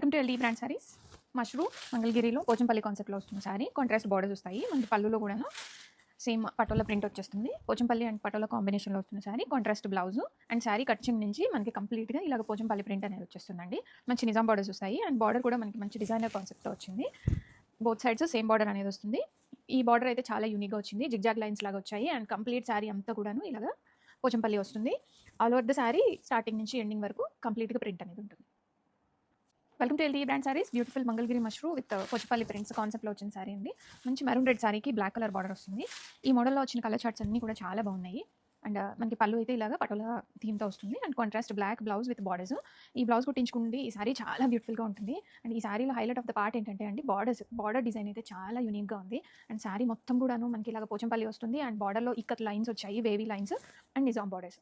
Welcome to LD brand saris. Mushroom మంగళగిరిలో పోచంపల్లి కాన్సెప్ట్లో వస్తుంది సారీ. కాంట్రాస్ట్ బార్డర్స్ వస్తాయి. మనకి పళ్ళులో కూడా సేమ్ పటోలా ప్రింట్ వచ్చేస్తుంది. పోచంపల్లి అండ్ పటోలా కాంబినేషన్లో వస్తుంది sari. Contrast blouse and sari కట్చింగ్ నుంచి మనకి కంప్లీట్గా ఇలాగ పోచంపల్లి ప్రింట్ అనేది వచ్చేస్తుందండి. మంచి నిజాం బార్డర్స్ వస్తాయి అండ్ బార్డర్ కూడా మనకి మంచి డిజైనర్ కాన్సెప్ట్తో వచ్చింది. బోత్ సైడ్స్ సేమ్ బార్డర్ అనేది వస్తుంది. ఈ బార్డర్ అయితే చాలా యూనిక్గా వచ్చింది. జిగ్జాగ్ లైన్స్ లాగా వచ్చాయి అండ్ కంప్లీట్ సారీ అంతా కూడాను ఇలాగ పోచంపల్లి వస్తుంది. All over the sari starting నుంచి ఎండింగ్ వరకు కంప్లీట్గా ప్రింట్ అనేది ఉంటుంది. Welcome to LD brand saris. Beautiful Mangalagiri mashru with Pochampally prints కాన్సెప్ట్లో వచ్చిన సారీ అండి. మంచి మెరూన్ రెడ్ సారీకి బ్లాక్ కలర్ బార్డర్ వస్తుంది. ఈ మోడల్లో వచ్చిన కలర్ చార్ట్స్ అన్నీ కూడా చాలా బాగున్నాయి. అండ్ మనకి పళ్ళు అయితే ఇలాగా పటోలా థీమ్తో వస్తుంది and contrast black blouse with borders. ఈ బ్లౌజ్ కుట్టించుకుంటే ఈ సారీ చాలా బ్యూటిఫుల్గా ఉంటుంది. అండ్ ఈ సారీలో హైలైట్ ఆఫ్ ద పార్ట్ ఏంటంటే అండి బార్డర్ డిజైన్ అయితే చాలా యూనిక్గా ఉంది. అండ్ సారీ మొత్తం కూడాను మనకి ఇలాగ పోచంపల్లి వస్తుంది అండ్ బార్డర్లో ఇక్కత్ లైన్స్ వచ్చాయి, wavy lines and Nizam borders.